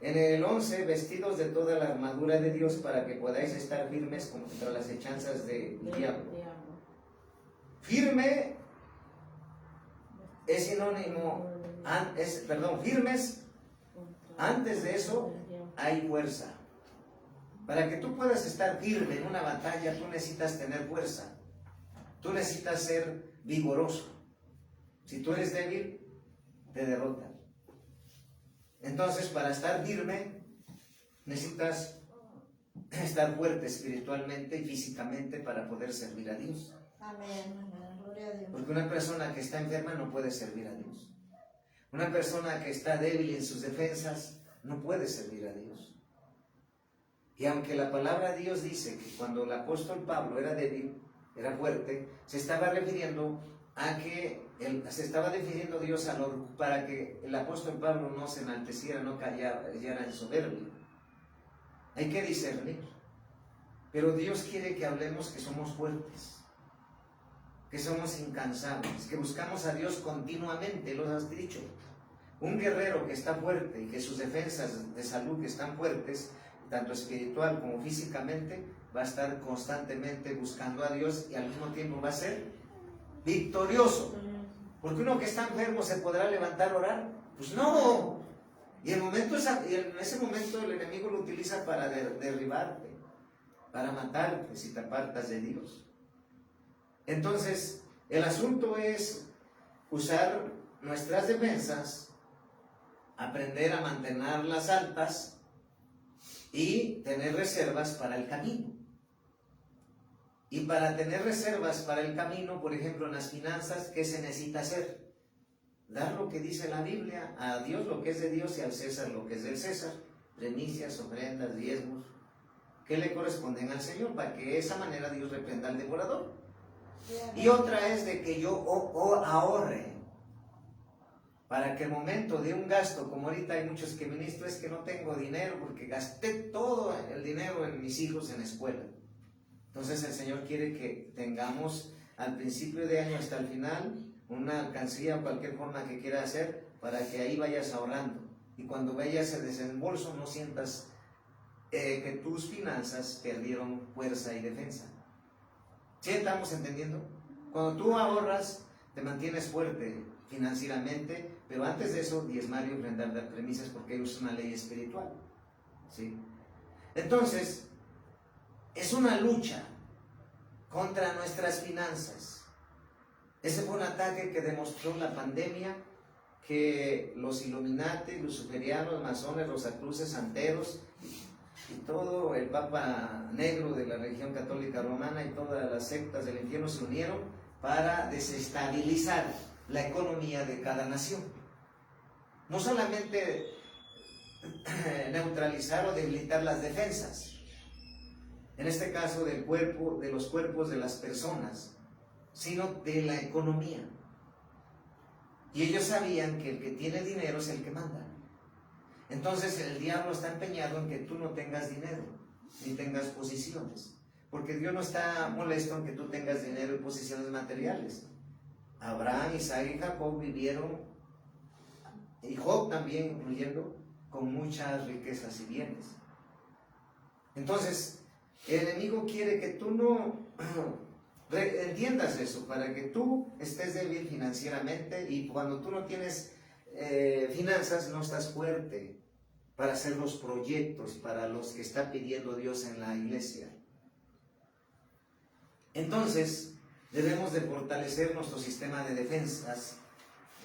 En el 11, vestidos de toda la armadura de Dios para que podáis estar firmes contra las hechanzas del diablo. Firme es sinónimo, firmes, antes de eso hay fuerza. Para que tú puedas estar firme en una batalla, tú necesitas tener fuerza. Tú necesitas ser vigoroso. Si tú eres débil, te derrotan. Entonces, para estar firme, necesitas estar fuerte espiritualmente y físicamente para poder servir a Dios. Amén. Gloria a Dios. Porque una persona que está enferma no puede servir a Dios. Una persona que está débil en sus defensas no puede servir a Dios. Y aunque la palabra de Dios dice que cuando el apóstol Pablo era débil, era fuerte, se estaba refiriendo a que se estaba definiendo Dios para que el apóstol Pablo no se enalteciera, no cayera en soberbia. Hay que discernir. Pero Dios quiere que hablemos que somos fuertes, que somos incansables, que buscamos a Dios continuamente, lo has dicho. Un guerrero que está fuerte y que sus defensas de salud que están fuertes, tanto espiritual como físicamente, va a estar constantemente buscando a Dios y al mismo tiempo va a ser victorioso. Porque uno que está enfermo se podrá levantar a orar. Pues no. Y en ese momento el enemigo lo utiliza para derribarte, para matarte si te apartas de Dios. Entonces, el asunto es usar nuestras defensas, aprender a mantenerlas altas y tener reservas para el camino. Y para tener reservas para el camino, por ejemplo, en las finanzas, ¿qué se necesita hacer? Dar lo que dice la Biblia, a Dios lo que es de Dios y al César lo que es del César. Primicias, ofrendas, diezmos, que le corresponden al Señor, para que de esa manera Dios reprenda al devorador. Y otra es de que yo ahorre, para que el momento de un gasto, como ahorita hay muchos que ministro, es que no tengo dinero porque gasté todo el dinero en mis hijos en escuela. Entonces el Señor quiere que tengamos al principio de año hasta el final una alcancía o cualquier forma que quiera hacer para que ahí vayas ahorrando. Y cuando vayas el desembolso no sientas que tus finanzas perdieron fuerza y defensa. ¿Sí estamos entendiendo? Cuando tú ahorras, te mantienes fuerte financieramente, pero antes de eso, diezmar y ofrendar las premisas porque es una ley espiritual. ¿Sí? Entonces, es una lucha contra nuestras finanzas. Ese fue un ataque que demostró la pandemia, que los Illuminati, los luciferianos, masones, rosacruces, santeros y todo el Papa Negro de la religión católica romana y todas las sectas del infierno se unieron para desestabilizar la economía de cada nación. No solamente neutralizar o debilitar las defensas, en este caso del cuerpo, de los cuerpos de las personas, sino de la economía. Y ellos sabían que el que tiene dinero es el que manda. Entonces el diablo está empeñado en que tú no tengas dinero, ni tengas posiciones, porque Dios no está molesto en que tú tengas dinero y posiciones materiales. Abraham, Isaac y Jacob vivieron y Job también incluyendo, con muchas riquezas y bienes. Entonces, el enemigo quiere que tú no entiendas eso, para que tú estés débil financieramente, y cuando tú no tienes finanzas no estás fuerte para hacer los proyectos para los que está pidiendo Dios en la iglesia. Entonces, debemos de fortalecer nuestro sistema de defensas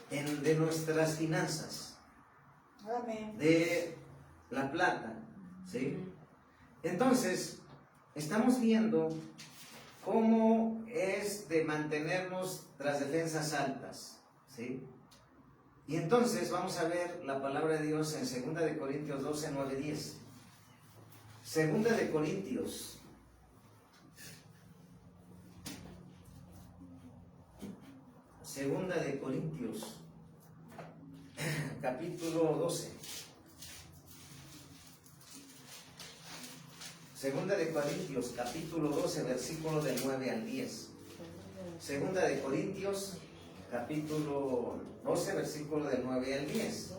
de nuestras finanzas. Amén. De la plata, ¿sí? Entonces, estamos viendo cómo es de mantenernos las defensas altas, ¿sí? Y entonces vamos a ver la palabra de Dios en 2 de Corintios 12, 9, 10. 2 de Corintios. Segunda de Corintios, capítulo 12. Segunda de Corintios, capítulo 12, versículo del 9 al 10. Segunda de Corintios, capítulo 12, versículo del 9 al 10.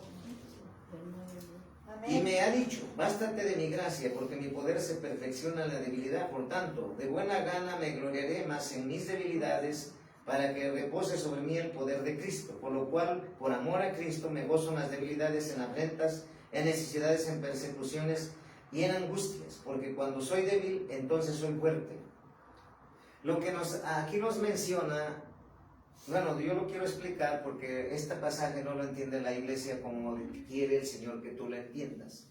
Amén. Y me ha dicho, bástate de mi gracia, porque mi poder se perfecciona en la debilidad. Por tanto, de buena gana me gloriaré más en mis debilidades, para que repose sobre mí el poder de Cristo. Por lo cual, por amor a Cristo, me gozo en las debilidades, en afrentas, en necesidades, en persecuciones y en angustias, porque cuando soy débil, entonces soy fuerte. Lo que aquí nos menciona, bueno, yo lo quiero explicar porque este pasaje no lo entiende la iglesia como quiere el Señor que tú lo entiendas.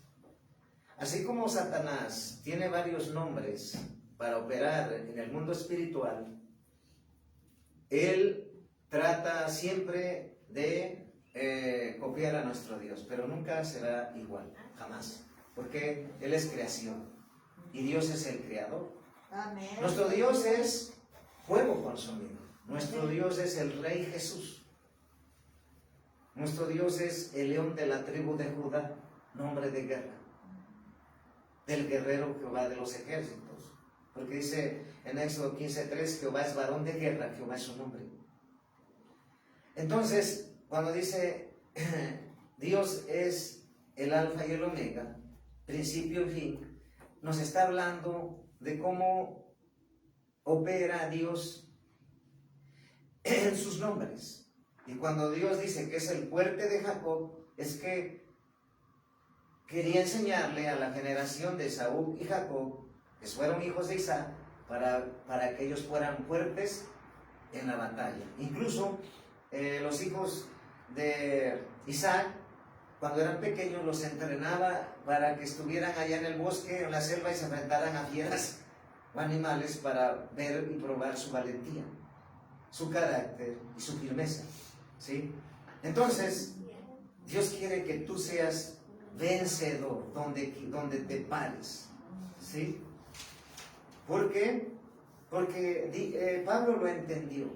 Así como Satanás tiene varios nombres para operar en el mundo espiritual, él trata siempre de copiar a nuestro Dios, pero nunca será igual, jamás, porque Él es creación y Dios es el creador. Amén. Nuestro Dios es fuego consumido, nuestro Dios es el Rey Jesús, nuestro Dios es el león de la tribu de Judá, nombre de guerra, del guerrero Jehová de los ejércitos. Porque dice en Éxodo 15:3, Jehová es varón de guerra, Jehová es su nombre. Entonces, cuando dice Dios es el alfa y el omega, principio y fin, nos está hablando de cómo opera Dios en sus nombres. Y cuando Dios dice que es el fuerte de Jacob, es que quería enseñarle a la generación de Esaú y Jacob, que fueron hijos de Isaac, para que ellos fueran fuertes en la batalla. Incluso los hijos de Isaac, cuando eran pequeños, los entrenaba para que estuvieran allá en el bosque, en la selva, y se enfrentaran a fieras o animales para ver y probar su valentía, su carácter y su firmeza, ¿sí? Entonces, Dios quiere que tú seas vencedor donde te pares, ¿sí? ¿Por qué? Porque Pablo lo entendió,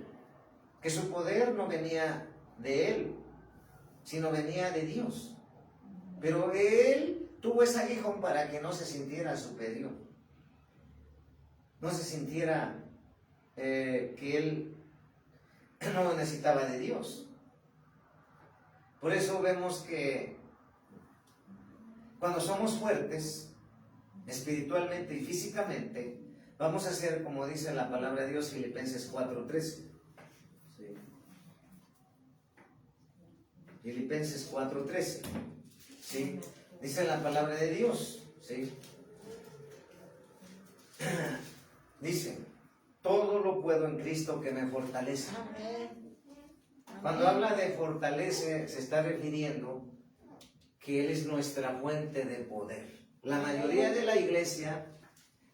que su poder no venía de él, sino venía de Dios. Pero él tuvo ese aguijón para que no se sintiera superior, no se sintiera que él no necesitaba de Dios. Por eso vemos que cuando somos fuertes espiritualmente y físicamente, vamos a hacer como dice la palabra de Dios, Filipenses 4:13. ¿Sí? Filipenses 4:13. ¿Sí? Dice la palabra de Dios. ¿Sí? Dice, todo lo puedo en Cristo que me fortalece. Cuando habla de fortalece, se está refiriendo que Él es nuestra fuente de poder. La mayoría de la iglesia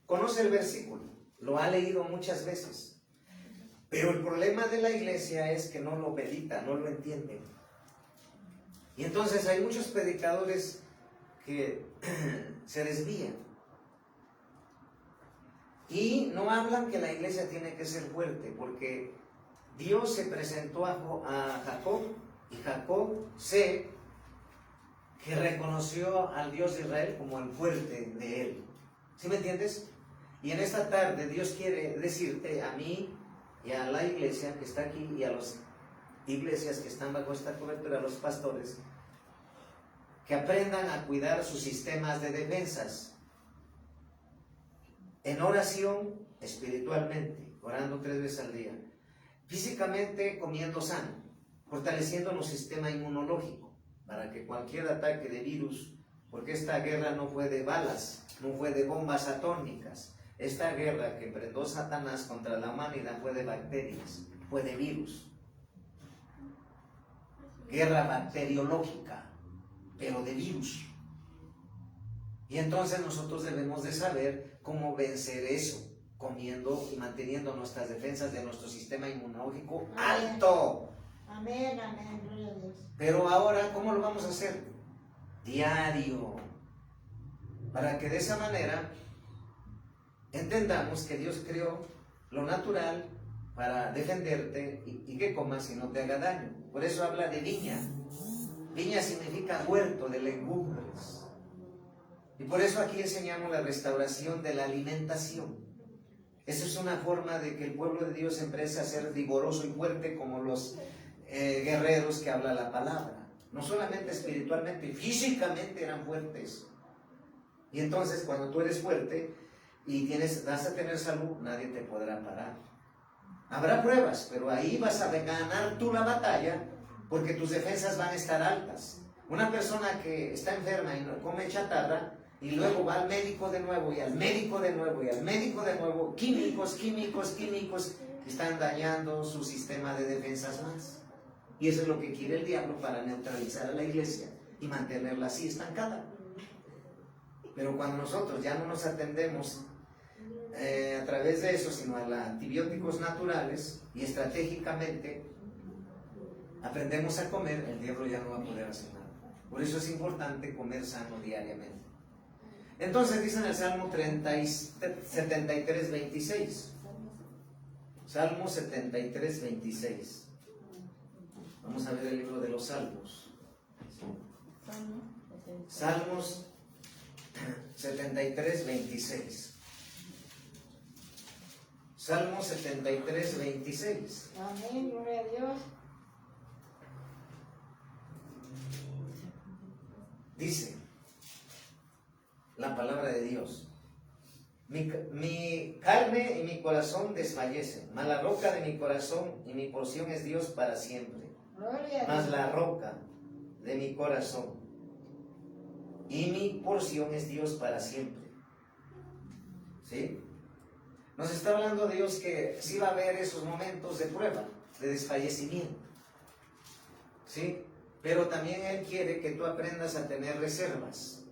conoce el versículo, lo ha leído muchas veces, pero el problema de la iglesia es que no lo medita, no lo entiende. Y entonces hay muchos predicadores que se desvían y no hablan que la iglesia tiene que ser fuerte, porque Dios se presentó a Jacob, y Jacob que reconoció al Dios de Israel como el fuerte de él. ¿Sí me entiendes? Y en esta tarde Dios quiere decirte a mí y a la iglesia que está aquí y a las iglesias que están bajo esta cobertura, a los pastores, que aprendan a cuidar sus sistemas de defensas. En oración, espiritualmente, orando 3 veces al día. Físicamente, comiendo sano, fortaleciendo nuestro sistema inmunológico, para que cualquier ataque de virus, porque esta guerra no fue de balas, no fue de bombas atómicas. Esta guerra que emprendió Satanás contra la humanidad fue de bacterias, fue de virus. Guerra bacteriológica, pero de virus. Y entonces nosotros debemos de saber cómo vencer eso, comiendo y manteniendo nuestras defensas de nuestro sistema inmunológico alto. Amén, amén, gloria a Dios. Pero ahora, ¿cómo lo vamos a hacer? Diario. Para que de esa manera entendamos que Dios creó lo natural para defenderte y que comas y no te haga daño. Por eso habla de viña. Viña significa huerto de legumbres. Y por eso aquí enseñamos la restauración de la alimentación. Esa es una forma de que el pueblo de Dios empiece a ser vigoroso y fuerte como los guerreros que habla la palabra. No solamente espiritualmente, físicamente eran fuertes. Y entonces cuando tú eres fuerte y vas a tener salud, nadie te podrá parar. Habrá pruebas, pero ahí vas a ganar tú la batalla porque tus defensas van a estar altas. Una persona que está enferma y no come chatarra y luego va al médico de nuevo y al médico de nuevo y al médico de nuevo, químicos, están dañando su sistema de defensas más. Y eso es lo que quiere el diablo para neutralizar a la iglesia y mantenerla así estancada. Pero cuando nosotros ya no nos atendemos a través de eso, sino a los antibióticos naturales y estratégicamente aprendemos a comer, el diablo ya no va a poder hacer nada. Por eso es importante comer sano diariamente. Entonces dice en el Salmo 73, 26. Salmo 73, 26. Vamos a ver el libro de los Salmos. Salmos 73, 26. Salmo 73, 26. Amén, gloria a Dios. Dice la palabra de Dios: mi carne y mi corazón desfallecen, mas la roca de mi corazón y mi porción es Dios para siempre. Gloria a Mas Dios. la roca de mi corazón y mi porción es Dios para siempre. ¿Sí? Nos está hablando Dios que sí va a haber esos momentos de prueba, de desfallecimiento. ¿Sí? Pero también Él quiere que tú aprendas a tener reservas.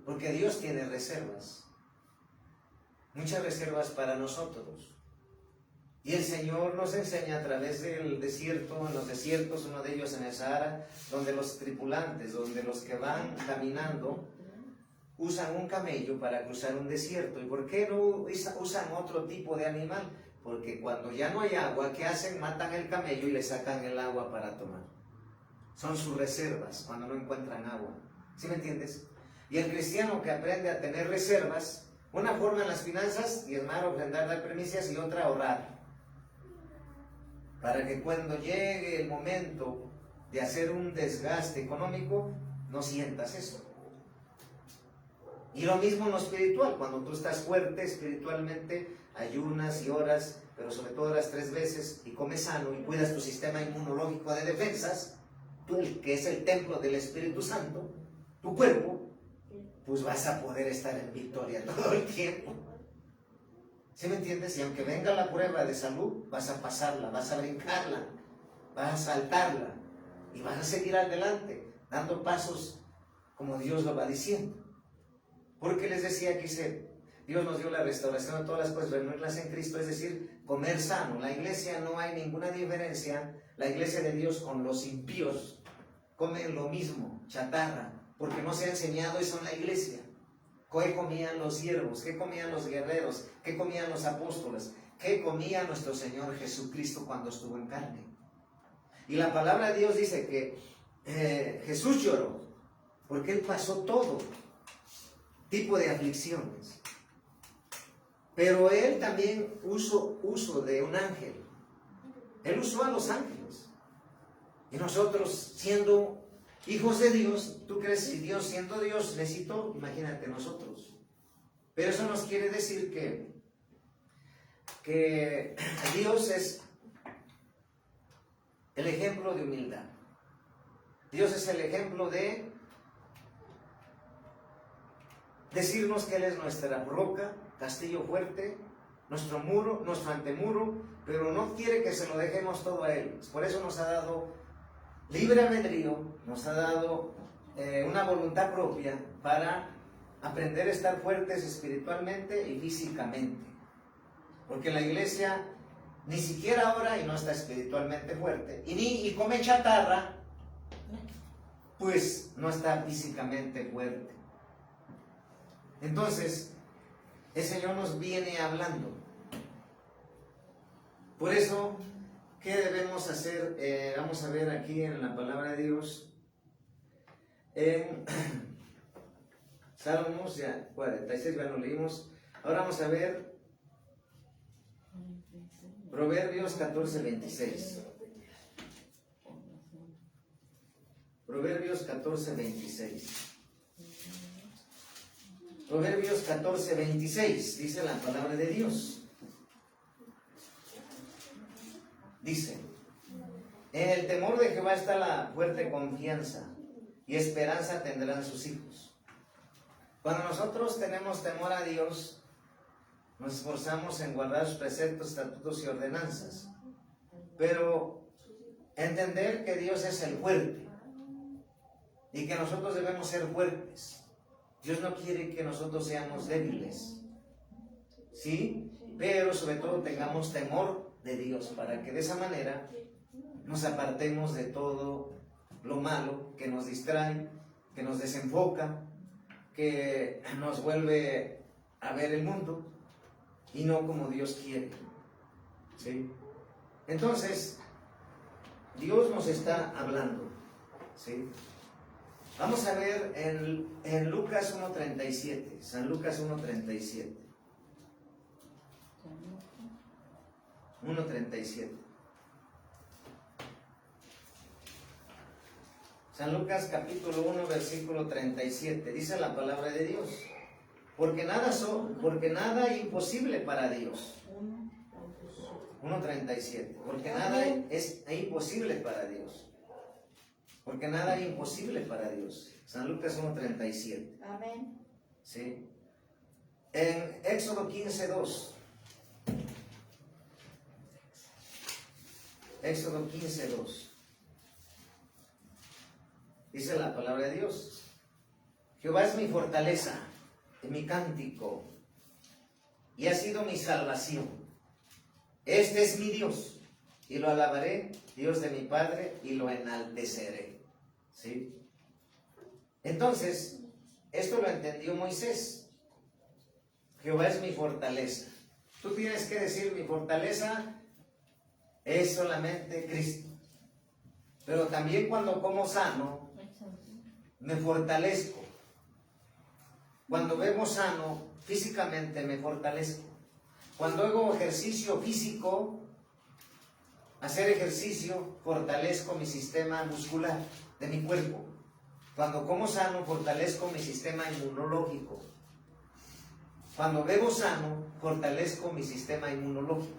Porque Dios tiene reservas. Muchas reservas para nosotros. Y el Señor nos enseña a través del desierto, en los desiertos, uno de ellos en el Sahara, donde los tripulantes, donde los que van caminando, usan un camello para cruzar un desierto. ¿Y por qué no usan otro tipo de animal? Porque cuando ya no hay agua, ¿qué hacen? Matan el camello y le sacan el agua para tomar. Son sus reservas cuando no encuentran agua. ¿Sí me entiendes? Y el cristiano que aprende a tener reservas, una forma en las finanzas, diezmar, ofrendar, dar primicias, y otra ahorrar. Para que cuando llegue el momento de hacer un desgaste económico, no sientas eso. Y lo mismo en lo espiritual, cuando tú estás fuerte espiritualmente, ayunas y oras, pero sobre todo oras 3 veces y comes sano y cuidas tu sistema inmunológico de defensas, tú, que es el templo del Espíritu Santo, tu cuerpo, pues vas a poder estar en victoria todo el tiempo. ¿Sí me entiendes? Y aunque venga la prueba de salud, vas a pasarla, vas a brincarla, vas a saltarla y vas a seguir adelante, dando pasos como Dios lo va diciendo. Porque les decía que Dios nos dio la restauración de todas las cosas, reunirlas en Cristo, es decir, comer sano. La iglesia no hay ninguna diferencia, la iglesia de Dios con los impíos comen lo mismo, chatarra, porque no se ha enseñado eso en la iglesia. ¿Qué comían los siervos? ¿Qué comían los guerreros? ¿Qué comían los apóstoles? ¿Qué comía nuestro Señor Jesucristo cuando estuvo en carne? Y la palabra de Dios dice que Jesús lloró, porque Él pasó todo tipo de aflicciones. Pero Él también uso de un ángel. Él usó a los ángeles. Y nosotros, siendo hijos de Dios. ¿Tú crees si Dios, siendo Dios, necesitó? Imagínate nosotros. Pero eso nos quiere decir que Dios es el ejemplo de humildad. Dios es el ejemplo de decirnos que Él es nuestra roca, castillo fuerte, nuestro muro, nuestro antemuro, pero no quiere que se lo dejemos todo a Él. Por eso nos ha dado libre albedrío, nos ha dado una voluntad propia para aprender a estar fuertes espiritualmente y físicamente. Porque la iglesia ni siquiera ora y no está espiritualmente fuerte. Y come chatarra, pues no está físicamente fuerte. Entonces, el Señor nos viene hablando. Por eso, ¿qué debemos hacer? Vamos a ver aquí en la palabra de Dios, en Salmos, ya 46, ya lo leímos. Ahora vamos a ver Proverbios 14, 26. Proverbios 14, 26. Proverbios 14, 26, dice la palabra de Dios. Dice: en el temor de Jehová está la fuerte confianza, y esperanza tendrán sus hijos. Cuando nosotros tenemos temor a Dios, nos esforzamos en guardar sus preceptos, estatutos y ordenanzas. Pero entender que Dios es el fuerte y que nosotros debemos ser fuertes. Dios no quiere que nosotros seamos débiles, ¿sí? Pero sobre todo tengamos temor de Dios, para que de esa manera nos apartemos de todo lo malo que nos distrae, que nos desenfoca, que nos vuelve a ver el mundo y no como Dios quiere, ¿sí? Entonces, Dios nos está hablando, ¿sí? Vamos a ver en Lucas 1.37, San Lucas 1.37. 1.37. San Lucas capítulo 1, versículo 37. Dice la palabra de Dios: porque nada es imposible para Dios. 1.37. Porque nada es imposible para Dios. Porque nada es imposible para Dios. San Lucas 1.37. Amén. ¿Sí? En Éxodo 15.2. Éxodo 15.2. Dice la palabra de Dios: Jehová es mi fortaleza y mi cántico, y ha sido mi salvación. Este es mi Dios, y lo alabaré, Dios de mi Padre, y lo enalteceré. ¿Sí? Entonces, esto lo entendió Moisés. Jehová es mi fortaleza. Tú tienes que decir: mi fortaleza es solamente Cristo. Pero también cuando como sano, me fortalezco. Cuando bebo sano, físicamente me fortalezco. Cuando hago ejercicio físico, hacer ejercicio, fortalezco mi sistema muscular de mi cuerpo. Cuando como sano, fortalezco mi sistema inmunológico. Cuando bebo sano, fortalezco mi sistema inmunológico.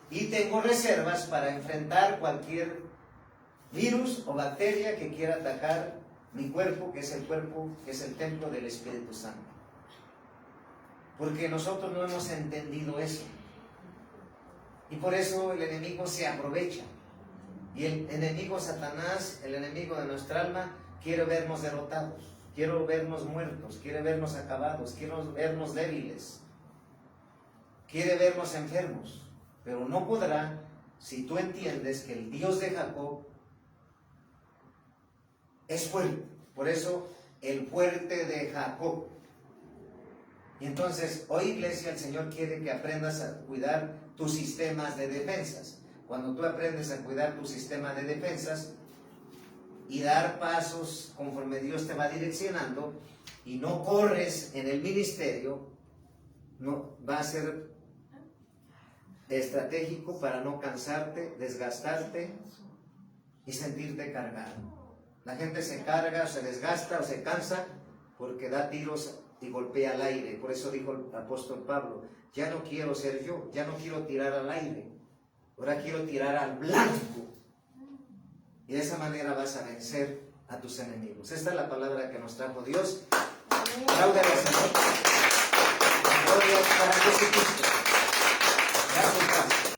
Y tengo reservas para enfrentar cualquier virus o bacteria que quiera atacar mi cuerpo, que es el templo del Espíritu Santo. Porque nosotros no hemos entendido eso. Y por eso el enemigo se aprovecha. Y el enemigo Satanás, el enemigo de nuestra alma, quiere vernos derrotados, quiere vernos muertos, quiere vernos acabados, quiere vernos débiles, quiere vernos enfermos. Pero no podrá si tú entiendes que el Dios de Jacob es fuerte. Por eso, el fuerte de Jacob. Y entonces, hoy, iglesia, el Señor quiere que aprendas a cuidar tus sistemas de defensas. Cuando tú aprendes a cuidar tu sistema de defensas y dar pasos conforme Dios te va direccionando, y no corres en el ministerio, no va a ser estratégico para no cansarte, desgastarte y sentirte cargado. La gente se carga, se desgasta o se cansa porque da tiros y golpea al aire. Por eso dijo el apóstol Pablo, ya no quiero ser yo, ya no quiero tirar al aire, ahora quiero tirar al blanco. Y de esa manera vas a vencer a tus enemigos. Esta es la palabra que nos trajo Dios. Apláudale al Señor. Gloria, para que